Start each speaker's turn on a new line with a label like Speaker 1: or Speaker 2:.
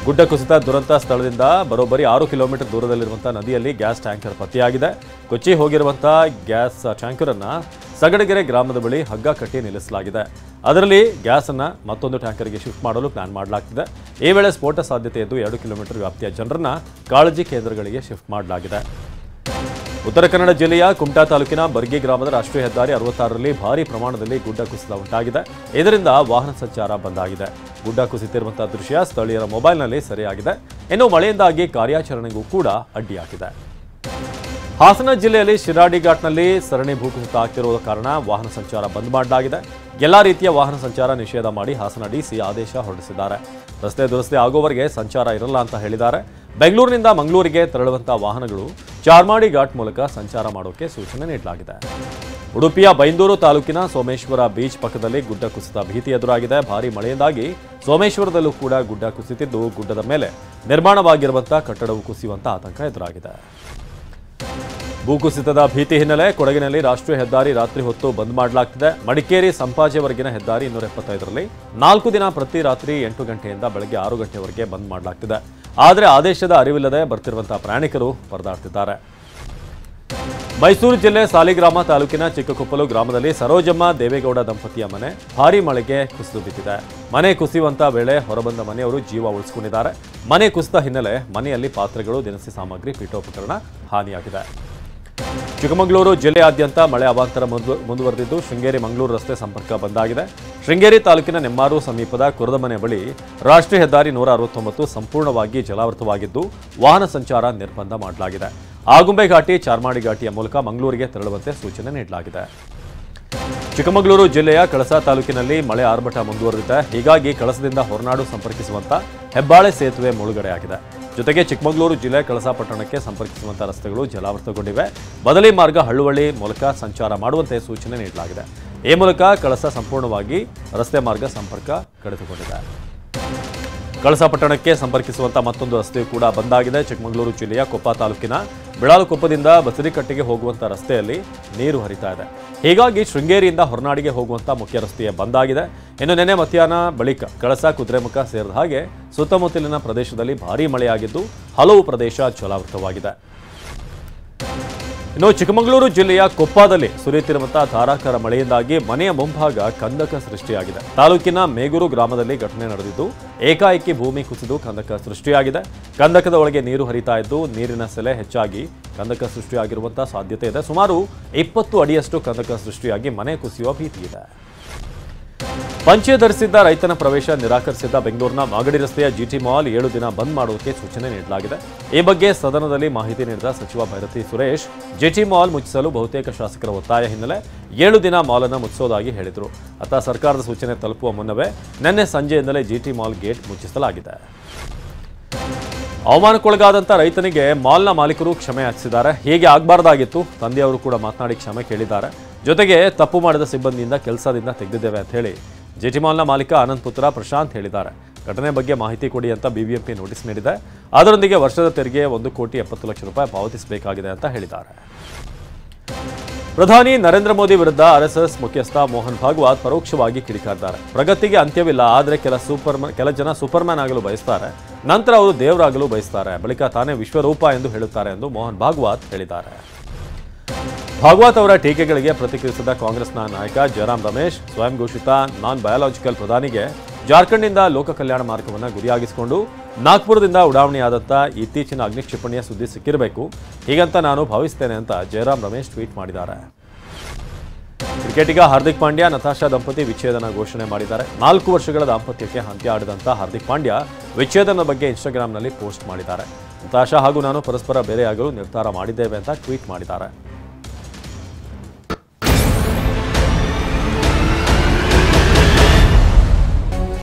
Speaker 1: ಗುಡ್ಡ ಕುಸಿತ ದುರಂತ ಸ್ಥಳದಿಂದ ಬರೋಬ್ಬರಿ 6 ಕಿಲೋಮೀಟರ್ ದೂರದಲ್ಲಿರುವಂತಹ ನದಿಯಲ್ಲಿ ಗ್ಯಾಸ್ ಟ್ಯಾಂಕರ್ ಪತ್ತೆಯಾಗಿದೆ. ಕೊಚ್ಚಿ ಹೋಗಿರುವಂತಹ ಗ್ಯಾಸ್ ಟ್ಯಾಂಕರ್ ಅನ್ನು ಸಗಡಗೆರೆ ಗ್ರಾಮದ ಬಳಿ ಹಗ್ಗ ಕಟ್ಟಿ ನಿಲ್ಲಿಸಲಾಗಿದೆ. ಅದರಲ್ಲಿ ಗ್ಯಾಸ್ ಅನ್ನು ಮತ್ತೊಂದು ಟ್ಯಾಂಕರ್ಗೆ ಶಿಫ್ಟ್ ಮಾಡಲು ಪ್ಲಾನ್ ಮಾಡಲಾಗ್ತಿದೆ. ಈ ವೇಳೆ ಸ್ಫೋಟ ಸಾಧ್ಯತೆ ಇದ್ದು 2 ಕಿಲೋಮೀಟರ್ ವ್ಯಾಪ್ತಿಯ ಜನರನ್ನ ಕಾಳಜಿ ಕೇಂದ್ರಗಳಿಗೆ ಶಿಫ್ಟ್ ಮಾಡಲಾಗಿದೆ. ಉತ್ತರ ಕನ್ನಡ ಜಿಲ್ಲೆಯ ಕುಮಟಾ ತಾಲೂಕಿನ ಬರ್ಗಿ ಗ್ರಾಮದ ರಾಷ್ಟ್ರೀಯ ಹೆದ್ದಾರಿ 66ರಲ್ಲಿ ಭಾರೀ ಪ್ರಮಾಣದಲ್ಲಿ ಗುಡ್ಡ ಕುಸಿತ ಉಂಟಾಗಿದೆ. ಇದರಿಂದ ವಾಹನ ಸಂಚಾರ ಬಂದಾಗಿದೆ. ಗುಡ್ಡ ಕುಸಿತಿರುವಂತಹ ದೃಶ್ಯ ಸ್ಥಳೀಯರ ಮೊಬೈಲ್ನಲ್ಲಿ ಸೆರೆಯಾಗಿದೆ. ಇನ್ನು ಮಳೆಯಿಂದಾಗಿ ಕಾರ್ಯಾಚರಣೆಗೂ ಕೂಡ ಅಡ್ಡಿಯಾಗಿದೆ. ಹಾಸನ ಜಿಲ್ಲೆಯಲ್ಲಿ ಶಿರಾಡಿ ಘಾಟ್ನಲ್ಲಿ ಸರಣಿ ಭೂಕುಸಿತ ಆಗ್ತಿರುವ ಕಾರಣ ವಾಹನ ಸಂಚಾರ ಬಂದ್ ಮಾಡಲಾಗಿದೆ. ಎಲ್ಲಾ ರೀತಿಯ ವಾಹನ ಸಂಚಾರ ನಿಷೇಧ ಮಾಡಿ ಹಾಸನ ಡಿಸಿ ಆದೇಶ ಹೊರಡಿಸಿದ್ದಾರೆ. ರಸ್ತೆ ದುರಸ್ತಿ ಆಗುವವರೆಗೆ ಸಂಚಾರ ಇರಲ್ಲ ಅಂತ ಹೇಳಿದ್ದಾರೆ. ಬೆಂಗಳೂರಿನಿಂದ ಮಂಗಳೂರಿಗೆ ತೆರಳುವಂತಹ ವಾಹನಗಳು ಚಾರ್ಮಾಡಿ ಘಾಟ್ ಮೂಲಕ ಸಂಚಾರ ಮಾಡೋಕೆ ಸೂಚನೆ ನೀಡಲಾಗಿದೆ. ಉಡುಪಿಯ ಬೈಂದೂರು ತಾಲೂಕಿನ ಸೋಮೇಶ್ವರ ಬೀಚ್ ಪಕ್ಕದಲ್ಲಿ ಗುಡ್ಡ ಕುಸಿತ ಭೀತಿ ಎದುರಾಗಿದೆ. ಭಾರೀ ಮಳೆಯಿಂದಾಗಿ ಸೋಮೇಶ್ವರದಲ್ಲೂ ಕೂಡ ಗುಡ್ಡ ಕುಸಿತಿದ್ದು ಗುಡ್ಡದ ಮೇಲೆ ನಿರ್ಮಾಣವಾಗಿರುವಂತಹ ಕಟ್ಟಡವು ಕುಸಿಯುವಂತಹ ಆತಂಕ ಎದುರಾಗಿದೆ. ಭೂಕುಸಿತದ ಭೀತಿ ಹಿನ್ನೆಲೆ ಕೊಡಗಿನಲ್ಲಿ ರಾಷ್ಟ್ರೀಯ ಹೆದ್ದಾರಿ ರಾತ್ರಿ ಹೊತ್ತು ಬಂದ್ ಮಾಡಲಾಗ್ತಿದೆ. ಮಡಿಕೇರಿ ಸಂಪಾಜೆವರೆಗಿನ ಹೆದ್ದಾರಿ 275ರಲ್ಲಿ 4 ದಿನ ಪ್ರತಿ ರಾತ್ರಿ 8 ಗಂಟೆಯಿಂದ ಬೆಳಗ್ಗೆ 6 ಗಂಟೆವರೆಗೆ ಬಂದ್ ಮಾಡಲಾಗ್ತಿದೆ. ಆದರೆ ಆದೇಶದ ಅರಿವಿಲ್ಲದೆ ಬರ್ತಿರುವಂತಹ ಪ್ರಯಾಣಿಕರು ಪರದಾಡ್ತಿದ್ದಾರೆ. ಮೈಸೂರು ಜಿಲ್ಲೆ ಸಾಲಿಗ್ರಾಮ ತಾಲೂಕಿನ ಚಿಕ್ಕಕೊಪ್ಪಲು ಗ್ರಾಮದಲ್ಲಿ ಸರೋಜಮ್ಮ ದೇವೇಗೌಡ ದಂಪತಿಯ ಮನೆ ಭಾರೀ ಮಳೆಗೆ ಕುಸಿದು ಬಿದ್ದಿದೆ. ಮನೆ ಕುಸಿಯುವಂತಹ ವೇಳೆ ಹೊರಬಂದ ಮನೆಯವರು ಜೀವ ಉಳಿಸಿಕೊಂಡಿದ್ದಾರೆ. ಮನೆ ಕುಸಿತ ಹಿನ್ನೆಲೆ ಮನೆಯಲ್ಲಿ ಪಾತ್ರೆಗಳು, ದಿನಸಿ ಸಾಮಗ್ರಿ, ಪೀಠೋಪಕರಣ ಹಾನಿಯಾಗಿದೆ. ಚಿಕ್ಕಮಗಳೂರು ಜಿಲ್ಲೆಯಾದ್ಯಂತ ಮಳೆ ಅವಾಂತರ ಮುಂದುವರೆದಿದ್ದು ಶೃಂಗೇರಿ ಮಂಗಳೂರು ರಸ್ತೆ ಸಂಪರ್ಕ ಬಂದಾಗಿದೆ. ಶೃಂಗೇರಿ ತಾಲೂಕಿನ ನೆಮ್ಮಾರು ಸಮೀಪದ ಕುರದಮನೆ ಬಳಿ ರಾಷ್ಟ್ರೀಯ ಹೆದ್ದಾರಿ 169 ಸಂಪೂರ್ಣವಾಗಿ ಜಲಾವೃತವಾಗಿದ್ದು ವಾಹನ ಸಂಚಾರ ನಿರ್ಬಂಧ ಮಾಡಲಾಗಿದೆ. ಆಗುಂಬೆ ಘಾಟಿ, ಚಾರ್ಮಾಡಿ ಘಾಟಿಯ ಮೂಲಕ ಮಂಗಳೂರಿಗೆ ತೆರಳುವಂತೆ ಸೂಚನೆ ನೀಡಲಾಗಿದೆ. ಚಿಕ್ಕಮಗಳೂರು ಜಿಲ್ಲೆಯ ಕಳಸಾ ತಾಲೂಕಿನಲ್ಲಿ ಮಳೆ ಆರ್ಭಟ ಮುಂದುವರೆದಿದೆ. ಹೀಗಾಗಿ ಕಳಸದಿಂದ ಹೊರನಾಡು ಸಂಪರ್ಕಿಸುವಂತ ಹೆಬ್ಬಾಳೆ ಸೇತುವೆ ಮುಳುಗಡೆಯಾಗಿದೆ. ಜೊತೆಗೆ ಚಿಕ್ಕಮಗಳೂರು ಜಿಲ್ಲೆ ಕಳಸಾ ಪಟ್ಟಣಕ್ಕೆ ಸಂಪರ್ಕಿಸುವಂತಹ ರಸ್ತೆಗಳು ಜಲಾವೃತಗೊಂಡಿವೆ. ಬದಲಿ ಮಾರ್ಗ ಹಳ್ಳುವಳ್ಳಿ ಮೂಲಕ ಸಂಚಾರ ಮಾಡುವಂತೆ ಸೂಚನೆ ನೀಡಲಾಗಿದೆ. ಈ ಮೂಲಕ ಕಳಸಾ ಸಂಪೂರ್ಣವಾಗಿ ರಸ್ತೆ ಮಾರ್ಗ ಸಂಪರ್ಕ ಕಡಿತಗೊಂಡಿದೆ. ಕಳಸಾ ಪಟ್ಟಣಕ್ಕೆ ಸಂಪರ್ಕಿಸುವಂತಹ ಮತ್ತೊಂದು ರಸ್ತೆಯೂ ಕೂಡ ಬಂದಾಗಿದೆ. ಚಿಕ್ಕಮಗಳೂರು ಜಿಲ್ಲೆಯ ಕೊಪ್ಪ ತಾಲೂಕಿನ ಬಿಳಾಲುಕೊಪ್ಪದಿಂದ ಬಸರಿಕಟ್ಟೆಗೆ ಹೋಗುವಂತಹ ರಸ್ತೆಯಲ್ಲಿ ನೀರು ಹರಿತಾ ಇದೆ. ಹೀಗಾಗಿ ಶೃಂಗೇರಿಯಿಂದ ಹೊರನಾಡಿಗೆ ಹೋಗುವಂತಹ ಮುಖ್ಯ ರಸ್ತೆಯೇ ಬಂದಾಗಿದೆ. ಇನ್ನು ನಿನ್ನೆ ಮಧ್ಯಾಹ್ನ ಬಳಿಕ ಕಳಸಾ, ಕುದುರೆಮುಖ ಸೇರಿದ ಹಾಗೆ ಸುತ್ತಮುತ್ತಲಿನ ಪ್ರದೇಶದಲ್ಲಿ ಭಾರೀ ಮಳೆಯಾಗಿದ್ದು ಹಲವು ಪ್ರದೇಶ ಜಲಾವೃತವಾಗಿದೆ. ಇನ್ನು ಚಿಕ್ಕಮಗಳೂರು ಜಿಲ್ಲೆಯ ಕೊಪ್ಪದಲ್ಲಿ ಸುರಿಯುತ್ತಿರುವಂತಹ ಧಾರಾಕಾರ ಮಳೆಯಿಂದಾಗಿ ಮನೆಯ ಮುಂಭಾಗ ಕಂದಕ ಸೃಷ್ಟಿಯಾಗಿದೆ. ತಾಲೂಕಿನ ಮೇಗೂರು ಗ್ರಾಮದಲ್ಲಿ ಘಟನೆ ನಡೆದಿದ್ದು ಏಕಾಏಕಿ ಭೂಮಿ ಕುಸಿದು ಕಂದಕ ಸೃಷ್ಟಿಯಾಗಿದೆ. ಕಂದಕದ ಒಳಗೆ ನೀರು ಹರಿತಾ ಇದ್ದು ನೀರಿನ ಸೆಲೆ ಹೆಚ್ಚಾಗಿ ಕಂದಕ ಸೃಷ್ಟಿಯಾಗಿರುವಂತಹ ಸಾಧ್ಯತೆ ಇದೆ. ಸುಮಾರು 20 ಅಡಿಯಷ್ಟು ಕಂದಕ ಸೃಷ್ಟಿಯಾಗಿ ಮನೆ ಕುಸಿಯುವ ಭೀತಿ ಇದೆ. ಪಂಚೆ ಧರಿಸಿದ್ದ ರೈತನ ಪ್ರವೇಶ ನಿರಾಕರಿಸಿದ್ದ ಬೆಂಗಳೂರಿನ ಮಾಗಡಿ ರಸ್ತೆಯ ಜಿಟಿ ಮಾಲ್ 7 ದಿನ ಬಂದ್ ಮಾಡುವುದಕ್ಕೆ ಸೂಚನೆ ನೀಡಲಾಗಿದೆ. ಈ ಬಗ್ಗೆ ಸದನದಲ್ಲಿ ಮಾಹಿತಿ ನೀಡಿದ ಸಚಿವ ಭೈರತಿ ಸುರೇಶ್, ಜಿಟಿ ಮಾಲ್ ಮುಚ್ಚಿಸಲು ಬಹುತೇಕ ಶಾಸಕರ ಒತ್ತಾಯ ಹಿನ್ನೆಲೆ 7 ದಿನ ಮಾಲ್ ಅನ್ನು ಮುಚ್ಚಿಸೋದಾಗಿ ಹೇಳಿದರು. ಅತ್ತ ಸರ್ಕಾರದ ಸೂಚನೆ ತಲುಪುವ ಮುನ್ನವೇ ನಿನ್ನೆ ಸಂಜೆಯಿಂದಲೇ ಜಿಟಿ ಮಾಲ್ ಗೇಟ್ ಮುಚ್ಚಿಸಲಾಗಿದೆ. ಅವಮಾನಕ್ಕೊಳಗಾದಂಥ ರೈತನಿಗೆ ಮಾಲ್ನ ಮಾಲೀಕರು ಕ್ಷಮೆ ಯಾಚಿಸಿದ್ದಾರೆ. ಹೀಗೆ ಆಗಬಾರ್ದಾಗಿತ್ತು. ತಂದೆಯವರು ಕೂಡ ಮಾತನಾಡಿ ಕ್ಷಮೆ ಕೇಳಿದ್ದಾರೆ. ಜೊತೆಗೆ ತಪ್ಪು ಮಾಡಿದ ಸಿಬ್ಬಂದಿಯಿಂದ ಕೆಲಸದಿಂದ ತೆಗೆದಿದ್ದೇವೆ ಅಂತ ಹೇಳಿ ಜಿಟಿ ಮಾಲ್ನ ಮಾಲೀಕ ಆನಂದ್ ಪುತ್ರ ಪ್ರಶಾಂತ್ ಹೇಳಿದ್ದಾರೆ. ಘಟನೆ ಬಗ್ಗೆ ಮಾಹಿತಿ ಕೊಡಿ ಅಂತ ಬಿಬಿಎಂಪಿ ನೋಟಿಸ್ ನೀಡಿದೆ. ಅದರೊಂದಿಗೆ ವರ್ಷದ ತೆರಿಗೆ 1,70,00,000 ಪಾವತಿಸಬೇಕಾಗಿದೆ ಅಂತ ಹೇಳಿದ್ದಾರೆ. ಪ್ರಧಾನಿ ನರೇಂದ್ರ ಮೋದಿ ವಿರುದ್ಧ ಆರ್ಎಸ್ಎಸ್ ಮುಖ್ಯಸ್ಥ ಮೋಹನ್ ಭಾಗವತ್ ಪರೋಕ್ಷವಾಗಿ ಕಿಡಿಕಾರಿದ್ದಾರೆ. ಪ್ರಗತಿಗೆ ಅಂತ್ಯವಿಲ್ಲ, ಆದರೆ ಕೆಲ ಜನ ಸೂಪರ್ಮ್ಯಾನ್ ಆಗಲು ಬಯಸ್ತಾರೆ, ನಂತರ ಅವರು ದೇವರಾಗಲು ಬಯಸ್ತಾರೆ, ಬಳಿಕ ತಾನೇ ವಿಶ್ವರೂಪ ಎಂದು ಹೇಳುತ್ತಾರೆ ಎಂದು ಮೋಹನ್ ಭಾಗವತ್ ಹೇಳಿದ್ದಾರೆ. ಭಾಗವತ್ ಅವರ ಟೀಕೆಗಳಿಗೆ ಪ್ರತಿಕ್ರಿಯಿಸಿದ ಕಾಂಗ್ರೆಸ್ನ ನಾಯಕ ಜಯರಾಮ್ ರಮೇಶ್, ಸ್ವಯಂ ಘೋಷಿತ ನಾನ್ ಬಯಾಲಜಿಕಲ್ ಪ್ರಧಾನಿಗೆ ಜಾರ್ಖಂಡ್ನಿಂದ ಲೋಕ ಕಲ್ಯಾಣ ಮಾರ್ಗವನ್ನು ಗುರಿಯಾಗಿಸಿಕೊಂಡು ನಾಗ್ಪುರದಿಂದ ಉಡಾವಣೆಯಾದಂಥ ಇತ್ತೀಚಿನ ಅಗ್ನಿಕ್ಷಿಪಣಿಯ ಸುದ್ದಿ ಸಿಕ್ಕಿರಬೇಕು, ಹೀಗಂತ ನಾನು ಭಾವಿಸ್ತೇನೆ ಅಂತ ಜಯರಾಮ್ ರಮೇಶ್ ಟ್ವೀಟ್ ಮಾಡಿದ್ದಾರೆ. ಕ್ರಿಕೆಟಿಗ ಹಾರ್ದಿಕ್ ಪಾಂಡ್ಯ, ನತಾಶಾ ದಂಪತಿ ವಿಚ್ಛೇದನ ಘೋಷಣೆ ಮಾಡಿದ್ದಾರೆ. 4 ವರ್ಷಗಳ ದಾಂಪತ್ಯಕ್ಕೆ ಅಂತ್ಯ ಆಡಿದಂಥ ಹಾರ್ದಿಕ್ ಪಾಂಡ್ಯ ವಿಚ್ಛೇದನ ಬಗ್ಗೆ ಇನ್ಸ್ಟಾಗ್ರಾಂನಲ್ಲಿ ಪೋಸ್ಟ್ ಮಾಡಿದ್ದಾರೆ. ನತಾಶಾ ಹಾಗೂ ನಾನು ಪರಸ್ಪರ ಬೇರೆಯಾಗಲು ನಿರ್ಧಾರ ಮಾಡಿದ್ದೇವೆ ಅಂತ ಟ್ವೀಟ್ ಮಾಡಿದ್ದಾರೆ.